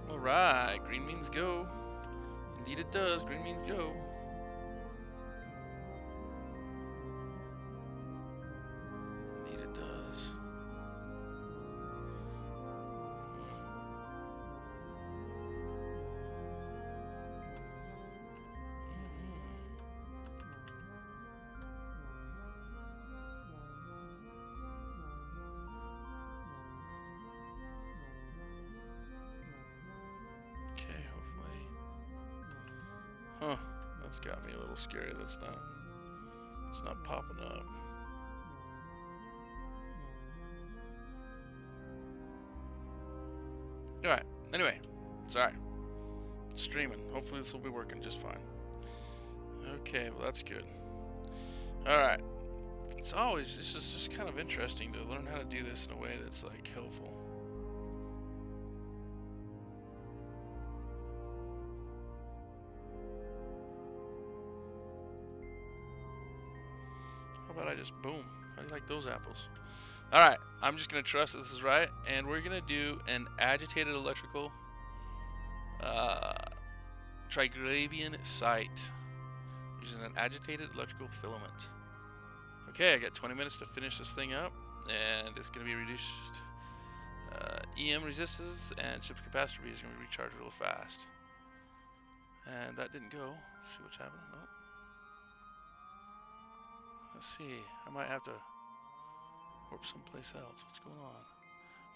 Alright, green means go. Indeed it does, green means go. Indeed it does. Okay, hopefully. Huh, that's got me a little scary. It's not popping up. Alright, anyway, sorry. Streaming. Hopefully this will be working just fine. Okay, well that's good. Alright. It's just kind of interesting to learn how to do this in a way that's like helpful. How about I just boom? How do you like those apples? Alright, I'm just gonna trust that this is right, and we're gonna do an agitated electrical uh, Triglavian site using an agitated electrical filament. Okay, I got 20 minutes to finish this thing up, and it's going to be reduced. EM resistance and chip's capacitor is going to be recharged real fast. And that didn't go. Let's see what's happening. Nope. Let's see. I might have to warp someplace else. What's going on?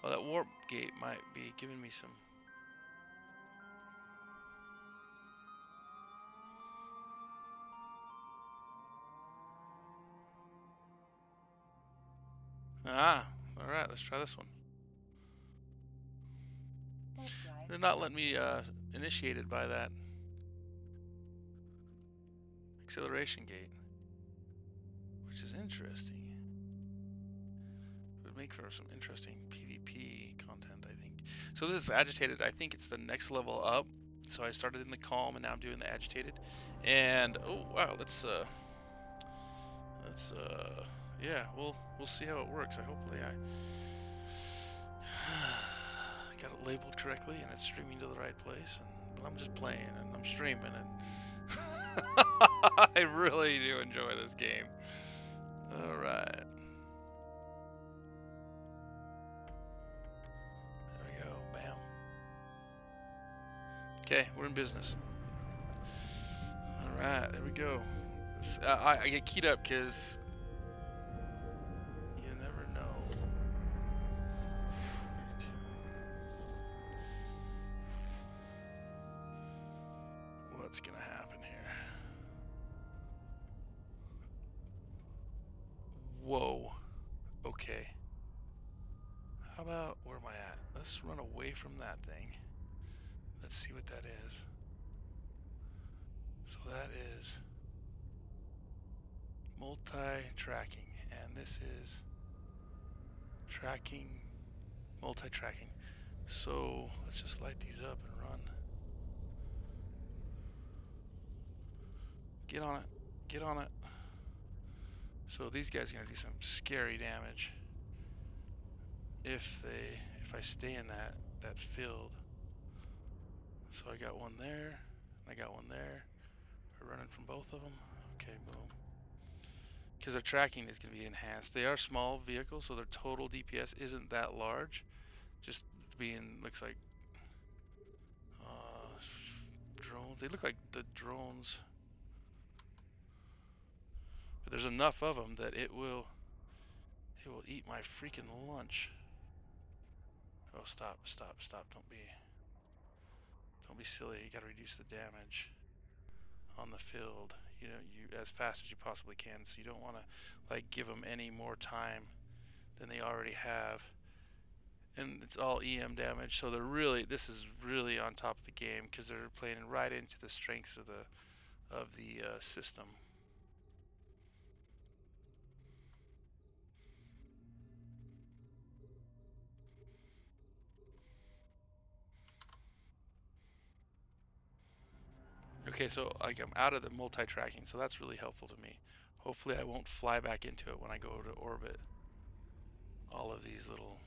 Oh, that warp gate might be giving me some. Ah, alright, let's try this one. They're not letting me initiate it by that acceleration gate, which is interesting. It would make for some interesting PvP content, I think. So this is agitated. I think it's the next level up. So I started in the calm, and now I'm doing the agitated. And oh wow, yeah, we'll see how it works. Hopefully I got it labeled correctly and it's streaming to the right place. But I'm just playing and I'm streaming and I really do enjoy this game. All right. There we go. Bam. Okay, we're in business. All right, there we go. I get keyed up because you never know. 32. What's gonna happen here? Whoa. Okay. How about, where am I at? Let's run away from that thing. Let's see what that is. So that is multi-tracking, and this is tracking, multi-tracking. So let's just light these up and run. Get on it. Get on it. So these guys are gonna do some scary damage if I stay in that field. So I got one there, and I got one there. We're running from both of them. Okay, boom. Because their tracking is going to be enhanced. They are small vehicles, so their total DPS isn't that large. Just being, looks like uh, drones. They look like the drones, but there's enough of them that it will eat my freaking lunch. Oh, stop, stop, stop! Don't be silly. You got to reduce the damage on the field. You know, you as fast as you possibly can. So you don't want to like give them any more time than they already have. And it's all EM damage, so this is really on top of the game because they're playing right into the strengths of the system. Okay, so like I'm out of the multi-tracking, so that's really helpful to me. Hopefully I won't fly back into it when I go to orbit. All of these little,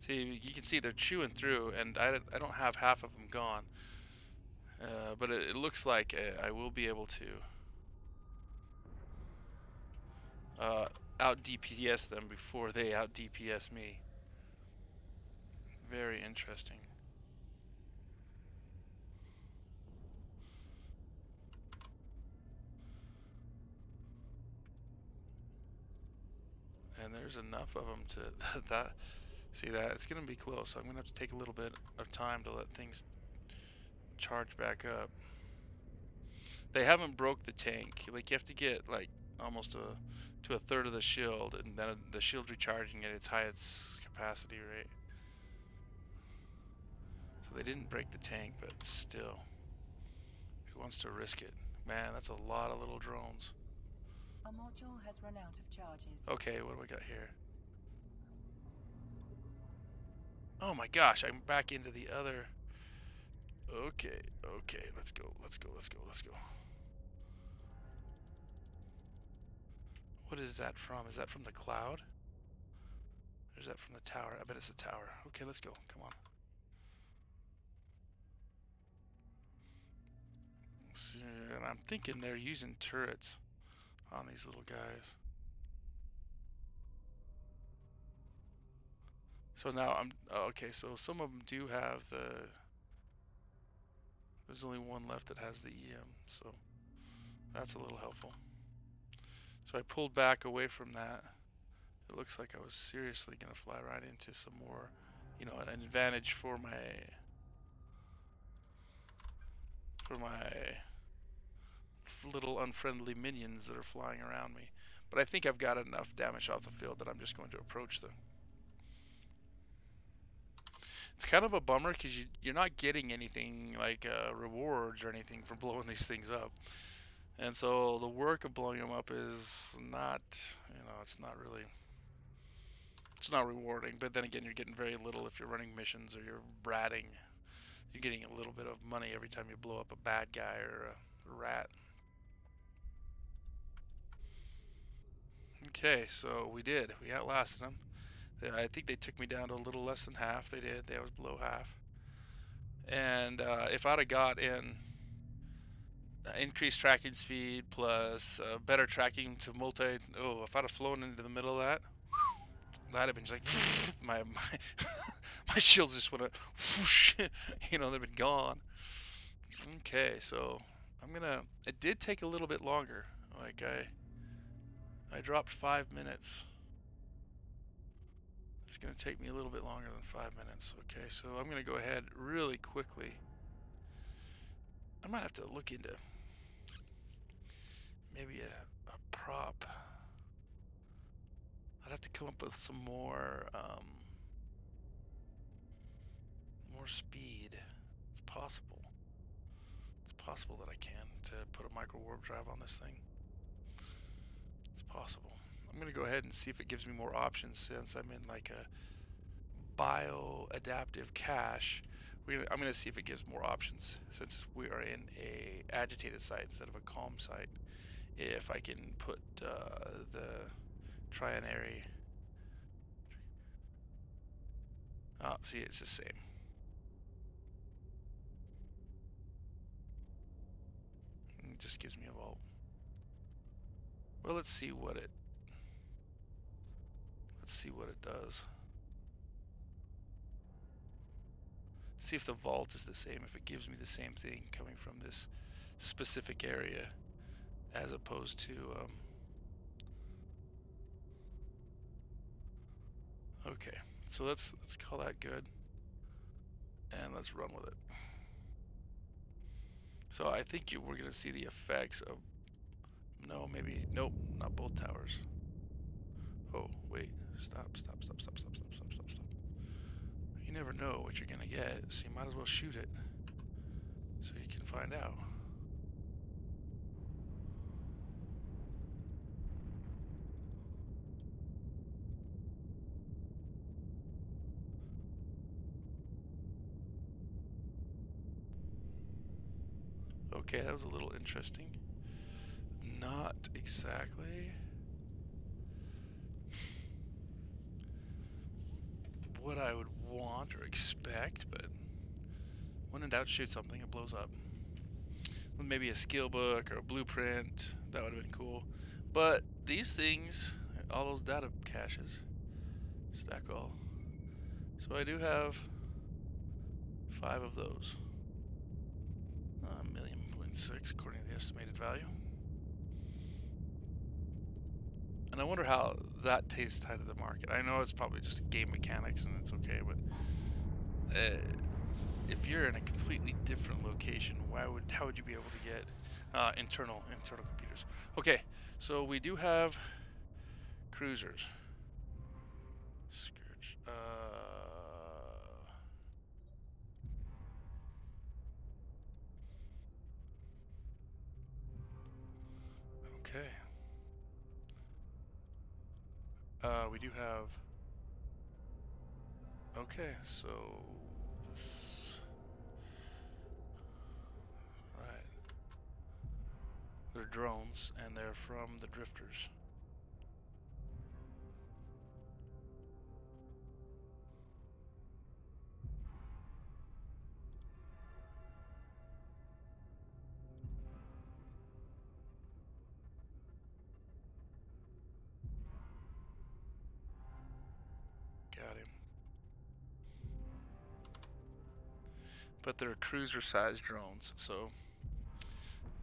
See, you can see they're chewing through, and I don't have half of them gone. But it looks like I will be able to out DPS them before they out DPS me. Very interesting. And there's enough of them to that. See that? It's gonna be close. So I'm gonna have to take a little bit of time to let things charge back up. They haven't broke the tank. Like you have to get like almost to a third of the shield, and then the shield recharging at its highest capacity rate. So they didn't break the tank, but still, who wants to risk it? Man, that's a lot of little drones. A module has run out of charges. Okay, what do we got here? Oh my gosh, I'm back into the other. Okay, okay, let's go, let's go, let's go, let's go. What is that from? Is that from the cloud? Or is that from the tower? I bet it's the tower. Okay, let's go. Come on. So, and I'm thinking they're using turrets on these little guys. So now I'm okay. So some of them do have the. There's only one left that has the EM, so that's a little helpful. So I pulled back away from that. It looks like I was seriously gonna fly right into some more, an advantage for my little unfriendly minions that are flying around me. But I think I've got enough damage off the field that I'm just going to approach them. It's kind of a bummer because you're not getting anything like rewards or anything for blowing these things up. And so the work of blowing them up is not, it's not rewarding. But then again, you're getting very little if you're running missions or you're ratting. You're getting a little bit of money every time you blow up a bad guy or a rat. Okay, so we did. We outlasted them. I think they took me down to a little less than half. They did. They was below half. And if I'd have got in increased tracking speed plus better tracking to if I'd have flown into the middle of that, that'd have been just like my my shields just would have whoosh, they've been gone. Okay, so It did take a little bit longer. Like I dropped 5 minutes. It's gonna take me a little bit longer than 5 minutes. Okay, so I'm gonna go ahead really quickly. I might have to look into maybe a prop. I'd have to come up with some more speed. It's possible. It's possible that I can to put a micro warp drive on this thing. It's possible. I'm gonna go ahead and see if it gives me more options since I'm in like a bio-adaptive cache. I'm gonna see if it gives more options since we are in a agitated site instead of a calm site. If I can put the trinary. Oh, see, it's the same. It just gives me a vault. Well, let's see what it does. See if the vault is the same, if it gives me the same thing coming from this specific area as opposed to okay, so let's call that good and let's run with it. So I think we're gonna see the effects of nope, not both towers. Oh wait, stop. You never know what you're gonna get, so you might as well shoot it so you can find out. Okay, that was a little interesting. Not exactly what I would want or expect, but when in doubt, shoot something, it blows up. Maybe a skill book or a blueprint, that would have been cool. But these things, all those data caches, stack all. So I do have 5 of those. 1.6 according to the estimated value. And I wonder how that tastes tied to the market. I know it's probably just game mechanics and it's okay, but if you're in a completely different location, how would you be able to get internal computers? Okay, so we do have cruisers. Scourge. Okay. We do have. Okay, so this. Right. They're drones, and they're from the drifters. Got him. But they're cruiser-sized drones, so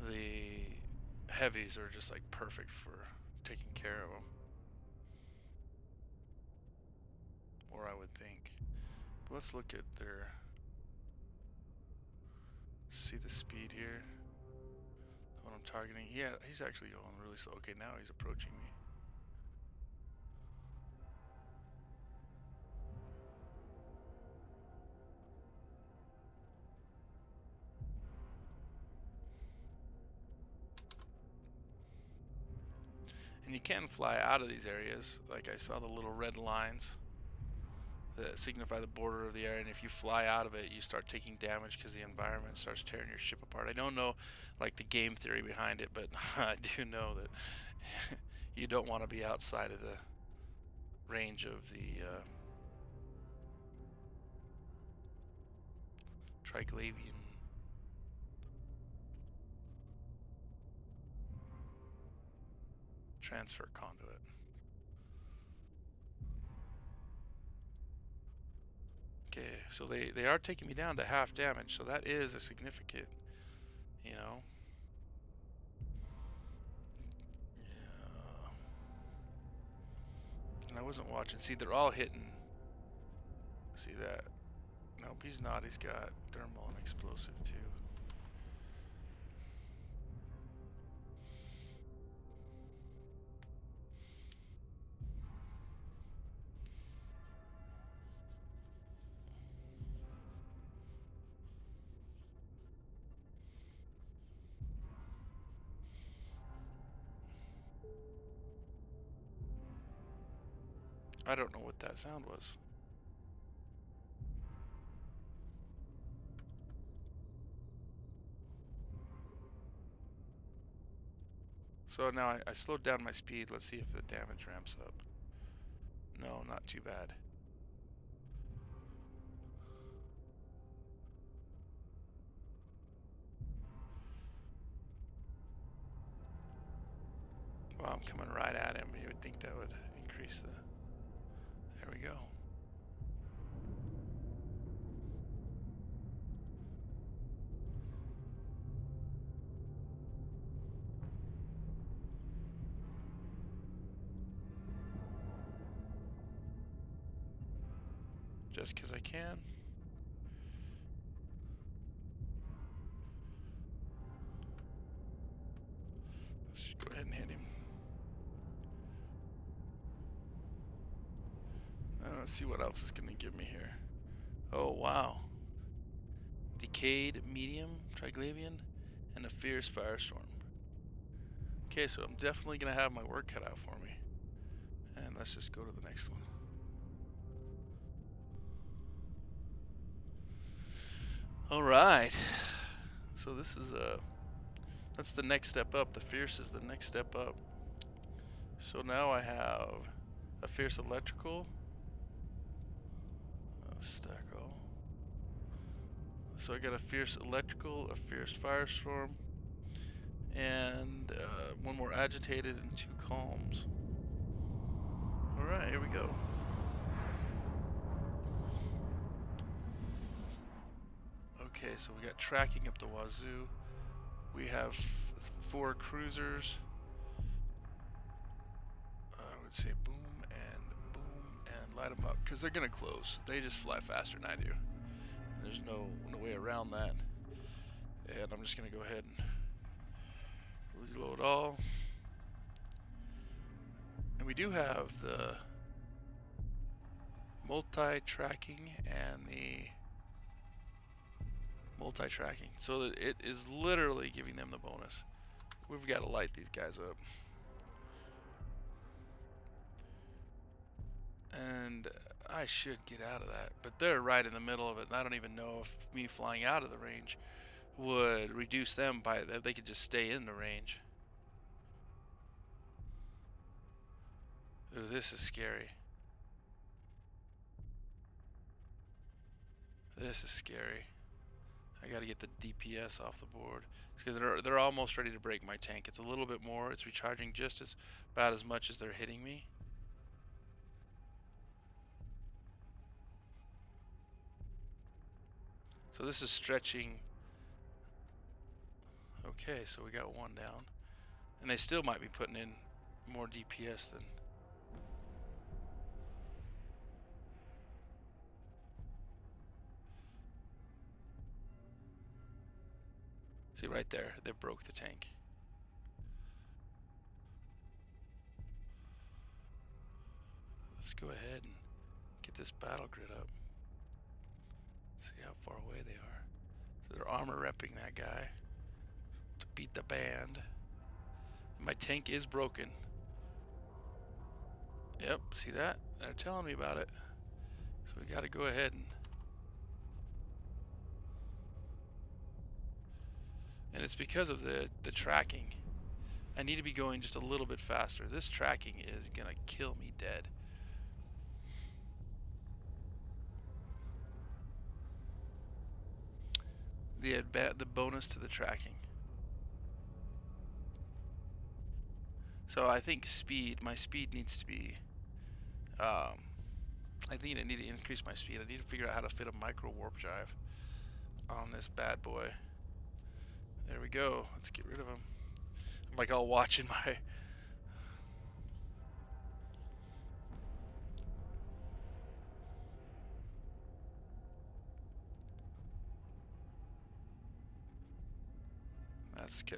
the heavies are just like perfect for taking care of them. Or I would think. But let's look at their. See the speed here. What I'm targeting. Yeah, he's actually going really slow. Okay, now he's approaching me. And you can fly out of these areas. Like I saw the little red lines that signify the border of the area, and if you fly out of it, you start taking damage because the environment starts tearing your ship apart. I don't know like the game theory behind it, but I do know that you don't want to be outside of the range of the Triglavian transfer conduit. Okay, so they are taking me down to half damage, so that is a significant, you know. Yeah. And I wasn't watching. See, they're all hitting. See that? Nope, he's not. He's got thermal and explosive too. I don't know what that sound was. So now I slowed down my speed. Let's see if the damage ramps up. No, not too bad. Well, I'm coming right at him. You would think that would increase the... There we go. Just because I can. Let's just go ahead and hit him. Let's see what else is going to give me here. Oh, wow. Decayed medium, Triglavian, and a fierce firestorm. Okay, so I'm definitely going to have my work cut out for me. And let's just go to the next one. Alright. So this is that's the next step up. The fierce is the next step up. So now I have a fierce electrical, Stack all. So I got a fierce electrical, a fierce firestorm, and one more agitated and 2 calms. Alright, here we go. Okay, so we got tracking up the wazoo. We have 4 cruisers. I would say boom and light them up, because they're gonna close. They just fly faster than I do. There's no way around that. And I'm just gonna go ahead and reload all. And we do have the multi-tracking and the multi-tracking, so that it is literally giving them the bonus. We've got to light these guys up. And I should get out of that, but they're right in the middle of it, and I don't even know if me flying out of the range would reduce them by that. They could just stay in the range. Ooh, this is scary. This is scary. I got to get the DPS off the board, because they're almost ready to break my tank. It's a little bit more. It's recharging just as about as much as they're hitting me. So this is stretching. Okay, so we got 1 down. And they still might be putting in more DPS than... See right there, they broke the tank. Let's go ahead and get this battle grid up. See how far away they are. So they're armor repping that guy to beat the band. My tank is broken. Yep, see that? They're telling me about it. So we gotta go ahead and it's because of the tracking. I need to be going just a little bit faster. This tracking is gonna kill me dead. The bonus to the tracking. So I think my speed needs to be, I think I need to increase my speed. I need to figure out how to fit a micro warp drive on this bad boy. There we go. Let's get rid of him. I'm like all watching my...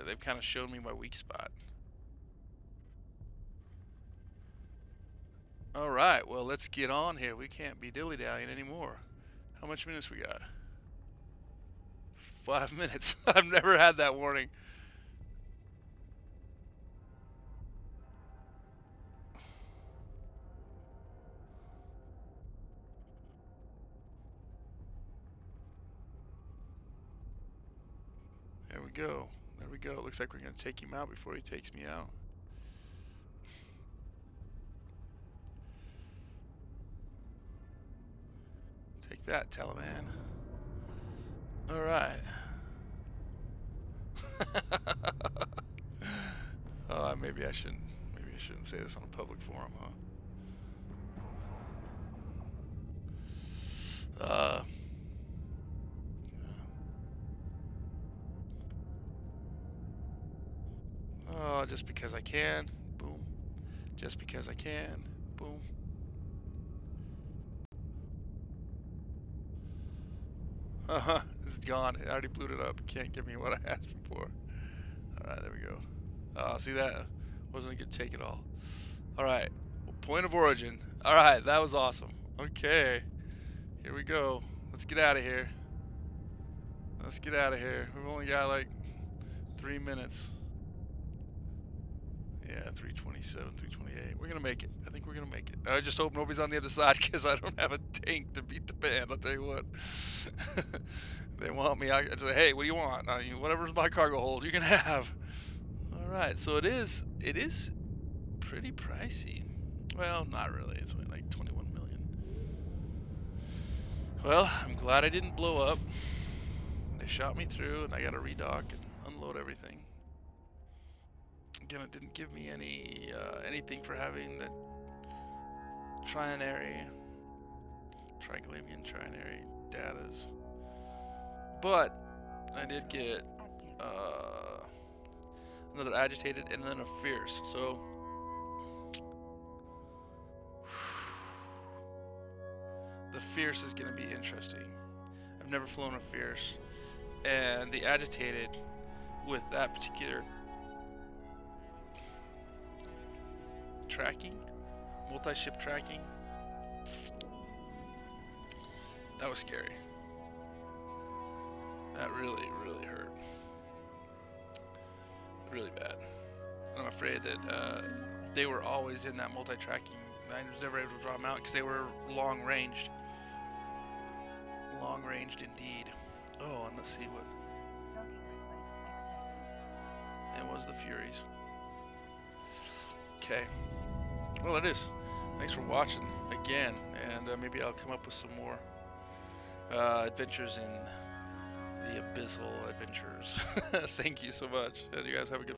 They've kind of shown me my weak spot. Alright, well let's get on here. We can't be dilly-dallying anymore. How much minutes we got? 5 minutes. I've never had that warning. There we go. There we go. Looks like we're going to take him out before he takes me out. Take that, Taliban. Alright. Maybe I shouldn't say this on a public forum, huh? Oh, just because I can. Boom. Just because I can. Boom. It's gone. It already blew it up. Can't give me what I asked him for. Alright, there we go. See that? Wasn't a good take at all. Alright. Point of origin. Alright, that was awesome. Okay. Here we go. Let's get out of here. Let's get out of here. We've only got like 3 minutes. Yeah, 327, 328. We're gonna make it. I think we're gonna make it. I just hope nobody's on the other side, because I don't have a tank to beat the band. I'll tell you what. They want me. I say, hey, what do you want? Whatever's my cargo hold, you can have. All right, so it is pretty pricey. Well, not really. It's only like 21 million. Well, I'm glad I didn't blow up. They shot me through, and I got to redock and unload everything. Again, it didn't give me anything for having the trinary, triglavian trinary datas. But I did get another agitated and then a fierce. So the fierce is going to be interesting. I've never flown a fierce, and the agitated with that particular tracking, multi-ship tracking, that was scary. That really, really hurt. Really bad. I'm afraid that they were always in that multi-tracking. I was never able to draw them out because they were long-ranged. Long-ranged indeed. Oh, and let's see what. It was the Furies. Okay. Well, it is. Thanks for watching again, and maybe I'll come up with some more adventures in the Abyssal adventures. Thank you so much, and you guys have a good